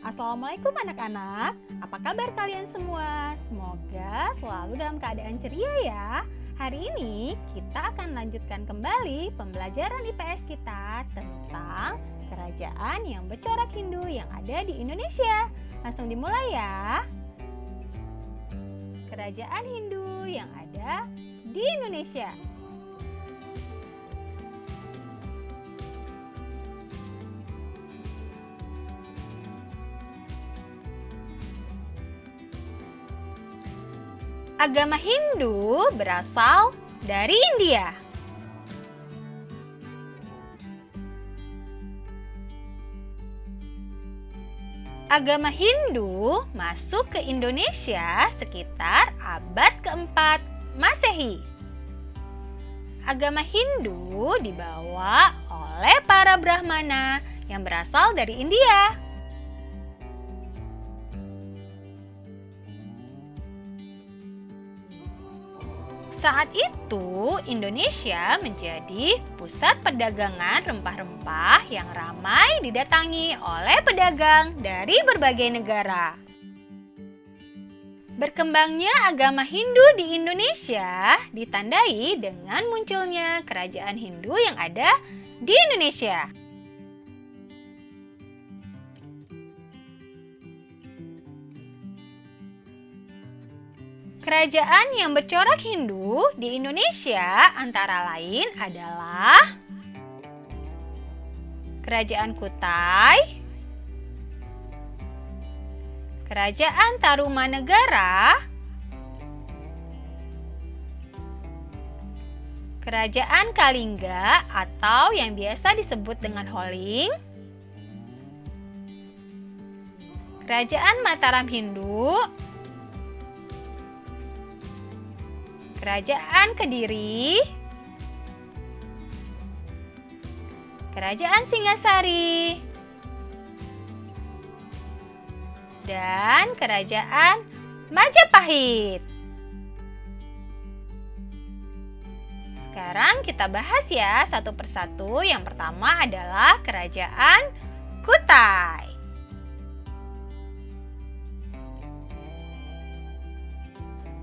Assalamualaikum anak-anak, apa kabar kalian semua? Semoga selalu dalam keadaan ceria ya. Hari ini kita akan lanjutkan kembali pembelajaran IPS kita tentang kerajaan yang bercorak Hindu yang ada di Indonesia. Langsung dimulai ya. Kerajaan Hindu yang ada di Indonesia. Agama Hindu berasal dari India. Agama Hindu masuk ke Indonesia sekitar abad keempat Masehi. Agama Hindu dibawa oleh para Brahmana yang berasal dari India. Saat itu, Indonesia menjadi pusat perdagangan rempah-rempah yang ramai didatangi oleh pedagang dari berbagai negara. Berkembangnya agama Hindu di Indonesia ditandai dengan munculnya kerajaan Hindu yang ada di Indonesia. Kerajaan yang bercorak Hindu di Indonesia antara lain adalah Kerajaan Kutai, Kerajaan Tarumanegara, Kerajaan Kalingga atau yang biasa disebut dengan Holling, Kerajaan Mataram Hindu, Kerajaan Kediri, Kerajaan Singasari, dan Kerajaan Majapahit. Sekarang kita bahas ya satu persatu. Yang pertama adalah Kerajaan Kutai.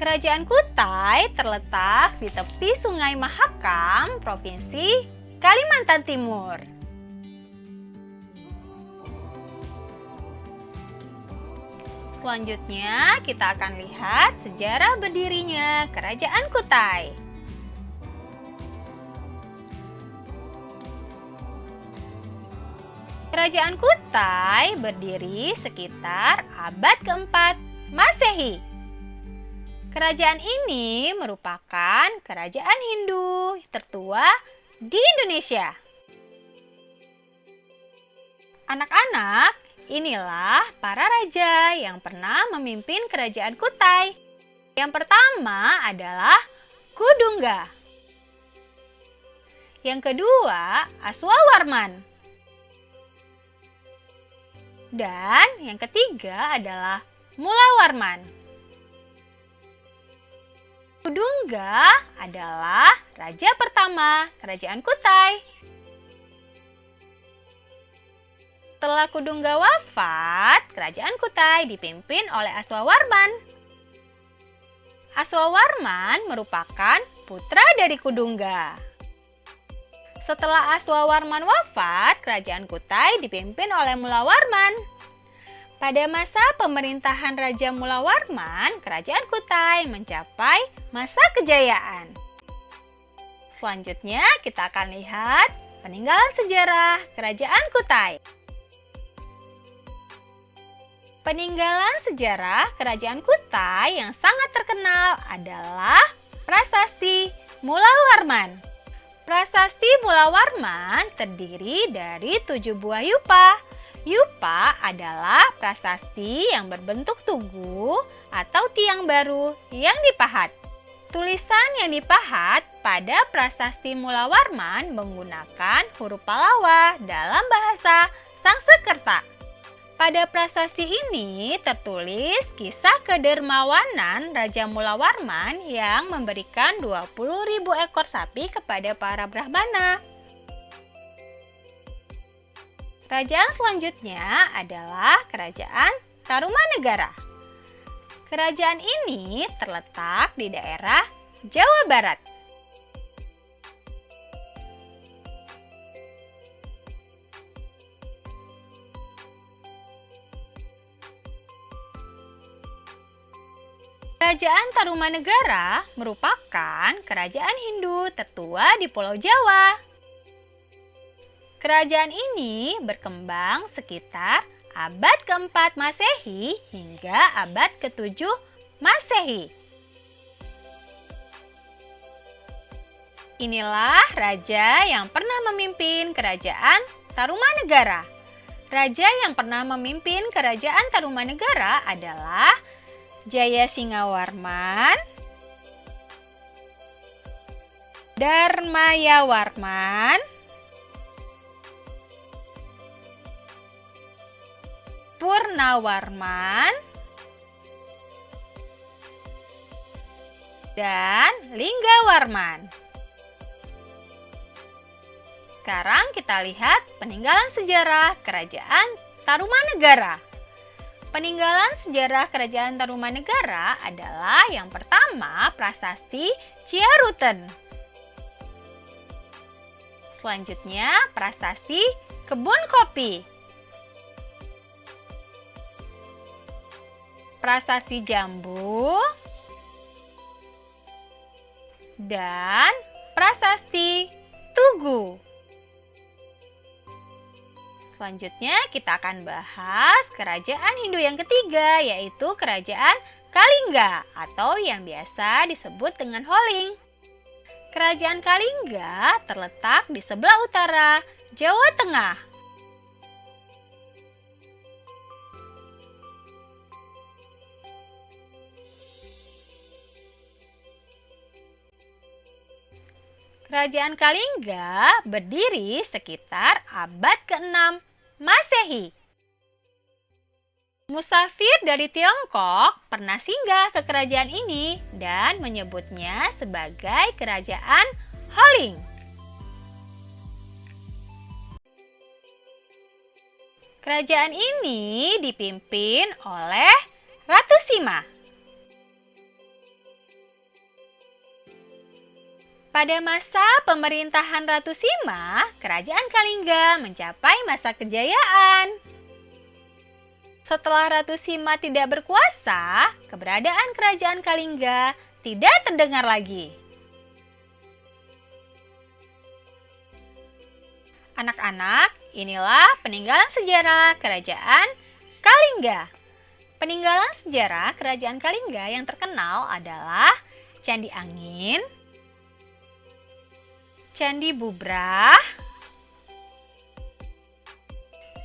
Kerajaan Kutai terletak di tepi Sungai Mahakam, Provinsi Kalimantan Timur. Selanjutnya, kita akan lihat sejarah berdirinya Kerajaan Kutai. Kerajaan Kutai berdiri sekitar abad keempat Masehi. Kerajaan ini merupakan kerajaan Hindu tertua di Indonesia. Anak-anak, inilah para raja yang pernah memimpin kerajaan Kutai. Yang pertama adalah Kudungga. Yang kedua, Aswawarman. Dan yang ketiga adalah Mulawarman. Kudungga adalah raja pertama kerajaan Kutai. Setelah Kudungga wafat, kerajaan Kutai dipimpin oleh Aswawarman. Aswawarman merupakan putra dari Kudungga. Setelah Aswawarman wafat, kerajaan Kutai dipimpin oleh Mulawarman. Pada masa pemerintahan Raja Mulawarman, kerajaan Kutai mencapai masa kejayaan. Selanjutnya, kita akan lihat peninggalan sejarah kerajaan Kutai. Peninggalan sejarah kerajaan Kutai yang sangat terkenal adalah Prasasti Mulawarman. Prasasti Mulawarman terdiri dari 7 buah yupa. Yupa adalah prasasti yang berbentuk tugu atau tiang baru yang dipahat. Tulisan yang dipahat pada prasasti Mulawarman menggunakan huruf Pallawa dalam bahasa Sangsekerta. Pada prasasti ini tertulis kisah kedermawanan Raja Mulawarman yang memberikan 20.000 ekor sapi kepada para Brahmana. Kerajaan selanjutnya adalah Kerajaan Tarumanegara. Kerajaan ini terletak di daerah Jawa Barat. Kerajaan Tarumanegara merupakan kerajaan Hindu tertua di Pulau Jawa. Kerajaan ini berkembang sekitar abad ke-4 Masehi hingga abad ke-7 Masehi. Inilah raja yang pernah memimpin kerajaan Tarumanegara. Raja yang pernah memimpin kerajaan Tarumanegara adalah Jayasingawarman, Dharmayawarman, Purnawarman, dan Linggawarman. Sekarang kita lihat peninggalan sejarah Kerajaan Tarumanegara. Peninggalan sejarah Kerajaan Tarumanegara adalah yang pertama Prasasti Ciaruten. Selanjutnya Prasasti Kebun Kopi. Prasasti Jambu, dan Prasasti Tugu. Selanjutnya kita akan bahas kerajaan Hindu yang ketiga, yaitu Kerajaan Kalingga atau yang biasa disebut dengan Holling. Kerajaan Kalingga terletak di sebelah utara Jawa Tengah. Kerajaan Kalingga berdiri sekitar abad ke-6 Masehi. Musafir dari Tiongkok pernah singgah ke kerajaan ini dan menyebutnya sebagai Kerajaan Holling. Kerajaan ini dipimpin oleh Ratu Sima. Pada masa pemerintahan Ratu Sima, Kerajaan Kalingga mencapai masa kejayaan. Setelah Ratu Sima tidak berkuasa, keberadaan Kerajaan Kalingga tidak terdengar lagi. Anak-anak, inilah peninggalan sejarah Kerajaan Kalingga. Peninggalan sejarah Kerajaan Kalingga yang terkenal adalah Candi Angin, Candi Bubrah,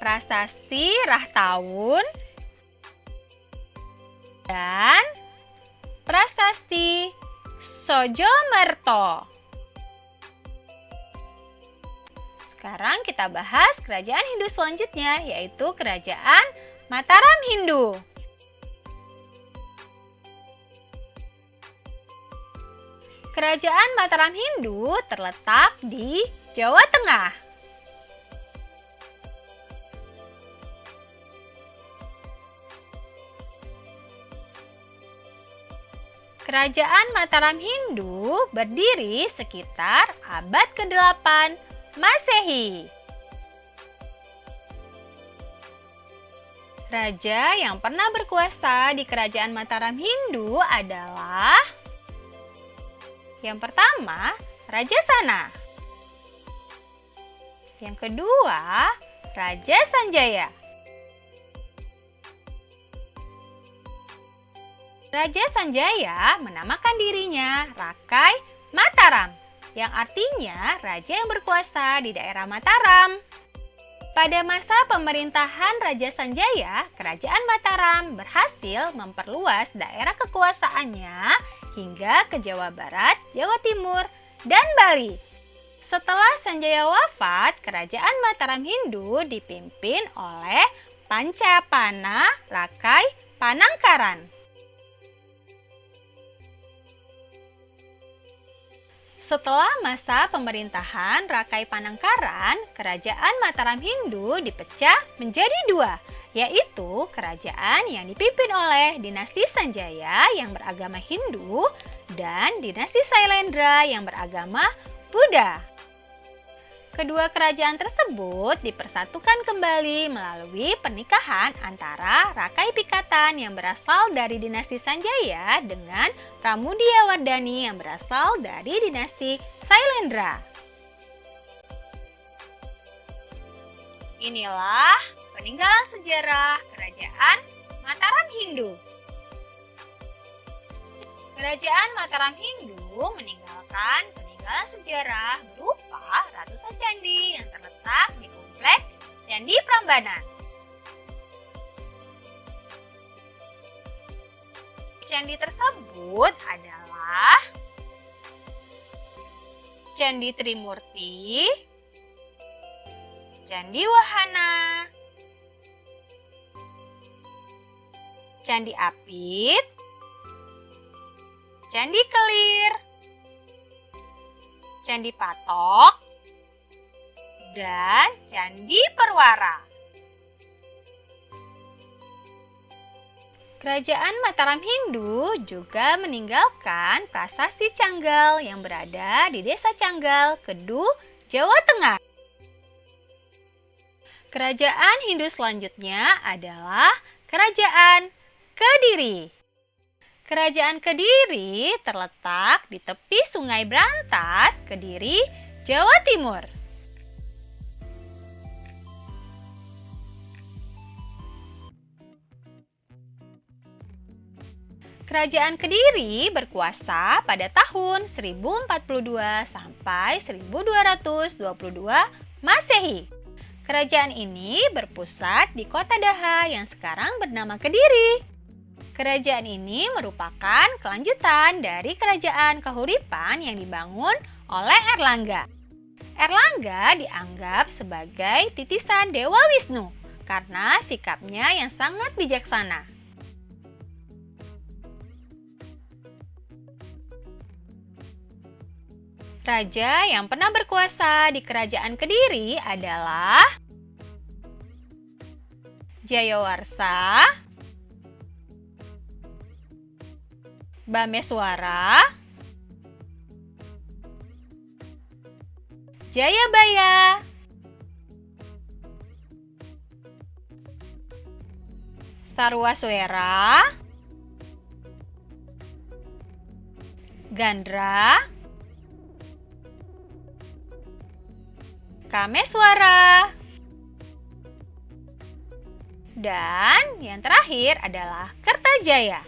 Prasasti Rahtaun, dan Prasasti Sojomerto. Sekarang kita bahas kerajaan Hindu selanjutnya, yaitu Kerajaan Mataram Hindu. Kerajaan Mataram Hindu terletak di Jawa Tengah. Kerajaan Mataram Hindu berdiri sekitar abad ke-8 Masehi. Raja yang pernah berkuasa di Kerajaan Mataram Hindu adalah yang pertama, Raja Sana. Yang kedua, Raja Sanjaya. Raja Sanjaya menamakan dirinya Rakai Mataram, yang artinya raja yang berkuasa di daerah Mataram. Pada masa pemerintahan Raja Sanjaya, Kerajaan Mataram berhasil memperluas daerah kekuasaannya hingga ke Jawa Barat, Jawa Timur, dan Bali. Setelah Sanjaya wafat, kerajaan Mataram Hindu dipimpin oleh Pancapana Rakai Panangkaran. Setelah masa pemerintahan Rakai Panangkaran, kerajaan Mataram Hindu dipecah menjadi dua, yaitu kerajaan yang dipimpin oleh dinasti Sanjaya yang beragama Hindu dan dinasti Sailendra yang beragama Buddha. Kedua kerajaan tersebut dipersatukan kembali melalui pernikahan antara Rakai Pikatan yang berasal dari dinasti Sanjaya dengan Pramudiyawardhani yang berasal dari dinasti Sailendra. Inilah peninggalan sejarah kerajaan Mataram Hindu. Kerajaan Mataram Hindu meninggalkan peninggalan sejarah berupa ratusan candi yang terletak di kompleks Candi Prambanan. Candi tersebut adalah Candi Trimurti, Candi Wahana, Candi Apit, Candi Kelir, Candi Patok, dan Candi Perwara. Kerajaan Mataram Hindu juga meninggalkan Prasasti Canggal yang berada di Desa Canggal, Kedu, Jawa Tengah. Kerajaan Hindu selanjutnya adalah Kerajaan Kediri. Kerajaan Kediri terletak di tepi Sungai Brantas, Kediri, Jawa Timur. Kerajaan Kediri berkuasa pada tahun 1042 sampai 1222 Masehi. Kerajaan ini berpusat di kota Daha yang sekarang bernama Kediri. Kerajaan ini merupakan kelanjutan dari kerajaan Kahuripan yang dibangun oleh Erlangga. Erlangga dianggap sebagai titisan Dewa Wisnu karena sikapnya yang sangat bijaksana. Raja yang pernah berkuasa di Kerajaan Kediri adalah Jayawarsa, Bameswara, Jayabaya, Sarwaswera, Gandra, Kameswara, dan yang terakhir adalah Kertajaya.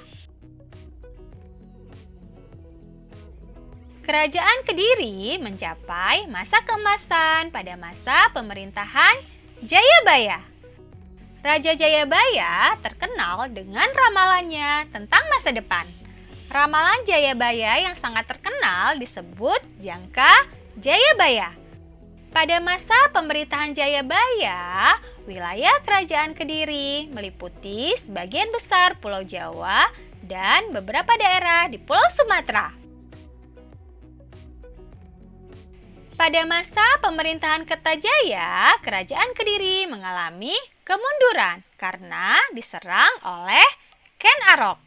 Kerajaan Kediri mencapai masa keemasan pada masa pemerintahan Jayabaya. Raja Jayabaya terkenal dengan ramalannya tentang masa depan. Ramalan Jayabaya yang sangat terkenal disebut Jangka Jayabaya. Pada masa pemerintahan Jayabaya, wilayah Kerajaan Kediri meliputi sebagian besar Pulau Jawa dan beberapa daerah di Pulau Sumatera. Pada masa pemerintahan Kertajaya, Kerajaan Kediri mengalami kemunduran karena diserang oleh Ken Arok.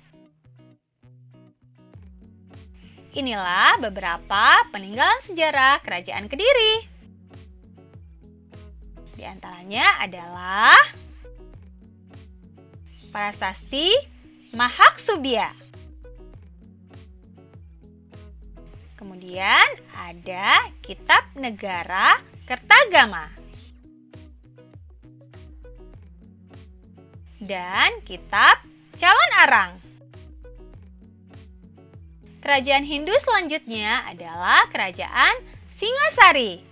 Inilah beberapa peninggalan sejarah Kerajaan Kediri. Di antaranya adalah Prasasti Mahaksubia. Kemudian ada Kitab Negara Kertagama dan Kitab Calon Arang. Kerajaan Hindu selanjutnya adalah Kerajaan Singasari.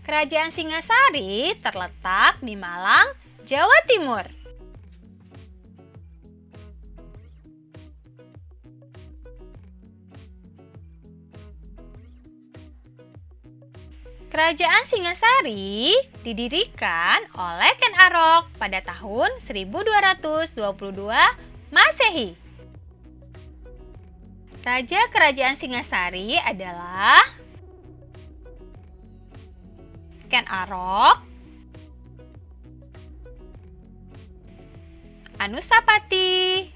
Kerajaan Singasari terletak di Malang, Jawa Timur. Kerajaan Singasari didirikan oleh Ken Arok pada tahun 1222 Masehi. Raja Kerajaan Singasari adalah Ken Arok, Anusapati,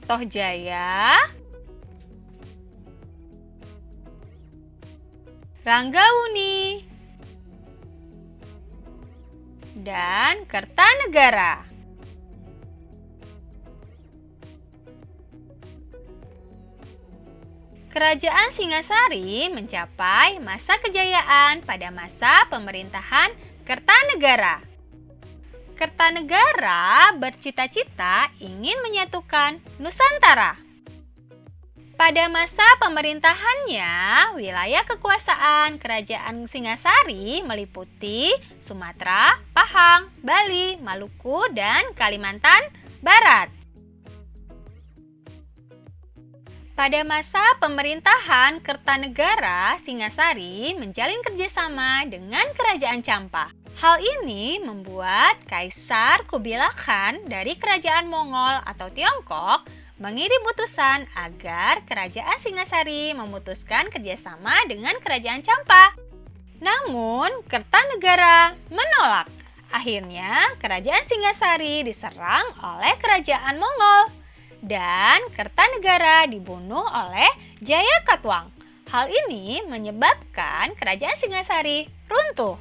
Tohjaya, Ranggauni, dan Kertanegara. Kerajaan Singasari mencapai masa kejayaan pada masa pemerintahan Kertanegara. Kertanegara bercita-cita ingin menyatukan Nusantara. Pada masa pemerintahannya, wilayah kekuasaan Kerajaan Singasari meliputi Sumatera, Pahang, Bali, Maluku, dan Kalimantan Barat. Pada masa pemerintahan Kertanegara, Singasari menjalin kerjasama dengan Kerajaan Champa. Hal ini membuat Kaisar Kubilai Khan dari Kerajaan Mongol atau Tiongkok mengirim utusan agar Kerajaan Singasari memutuskan kerjasama dengan Kerajaan Champa. Namun, Kertanegara menolak. Akhirnya, Kerajaan Singasari diserang oleh Kerajaan Mongol dan Kertanegara dibunuh oleh Jayakatwang. Hal ini menyebabkan Kerajaan Singasari runtuh.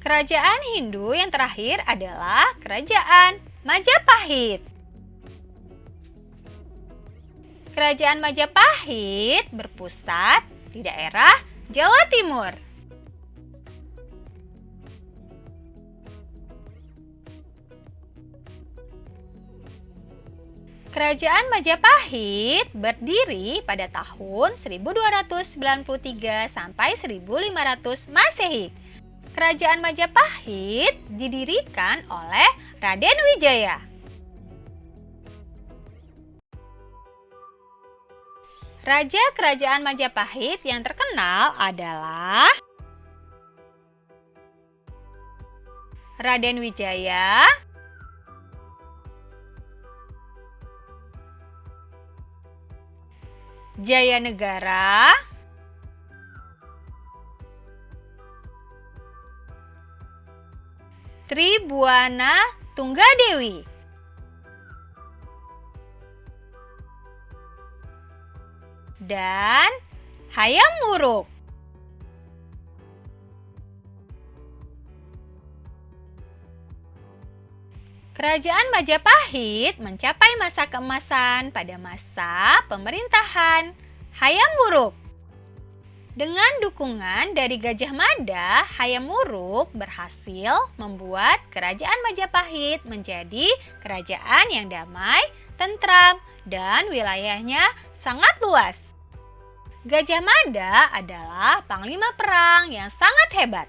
Kerajaan Hindu yang terakhir adalah Kerajaan Majapahit. Kerajaan Majapahit berpusat di daerah Jawa Timur. Kerajaan Majapahit berdiri pada tahun 1293 sampai 1500 Masehi. Kerajaan Majapahit didirikan oleh Raden Wijaya. Raja Kerajaan Majapahit yang terkenal adalah Raden Wijaya, Jayanegara, Tribhuwana Tunggadewi, dan Hayam Wuruk. Kerajaan Majapahit mencapai masa keemasan pada masa pemerintahan Hayam Wuruk. Dengan dukungan dari Gajah Mada, Hayam Wuruk berhasil membuat Kerajaan Majapahit menjadi kerajaan yang damai, tentram, dan wilayahnya sangat luas. Gajah Mada adalah panglima perang yang sangat hebat.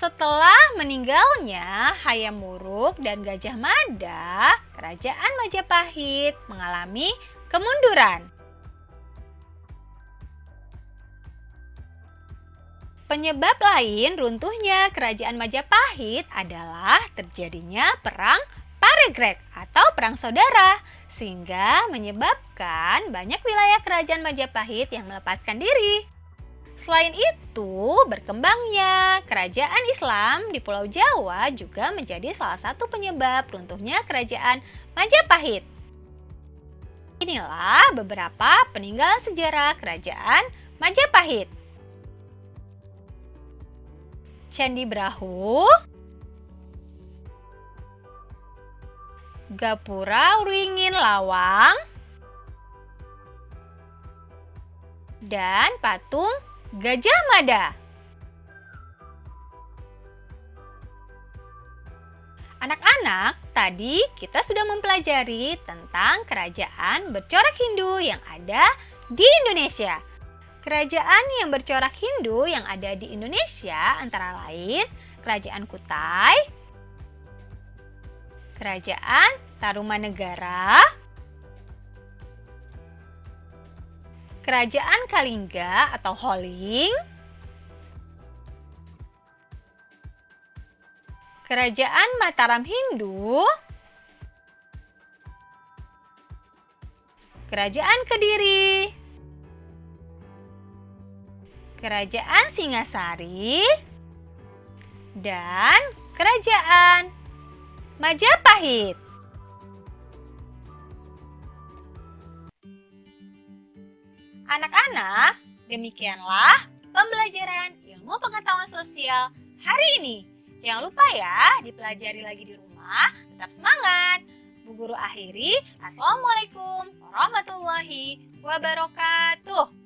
Setelah meninggalnya Hayam Wuruk dan Gajah Mada, Kerajaan Majapahit mengalami kemunduran. Penyebab lain runtuhnya Kerajaan Majapahit adalah terjadinya Perang Paregreg atau Perang Saudara, sehingga menyebabkan banyak wilayah Kerajaan Majapahit yang melepaskan diri. Selain itu, berkembangnya kerajaan Islam di Pulau Jawa juga menjadi salah satu penyebab runtuhnya Kerajaan Majapahit. Inilah beberapa peninggalan sejarah Kerajaan Majapahit. Candi Brahu, Gapura Wringin Lawang, dan patung Gajah Mada. Anak-anak, tadi kita sudah mempelajari tentang kerajaan bercorak Hindu yang ada di Indonesia. Kerajaan yang bercorak Hindu yang ada di Indonesia antara lain Kerajaan Kutai, Kerajaan Tarumanegara, Kerajaan Kalingga atau Holing, Kerajaan Mataram Hindu, Kerajaan Kediri, Kerajaan Singasari, dan Kerajaan Majapahit. Anak-anak, demikianlah pembelajaran ilmu pengetahuan sosial hari ini. Jangan lupa ya, dipelajari lagi di rumah, tetap semangat. Bu Guru akhiri, Assalamualaikum warahmatullahi wabarakatuh.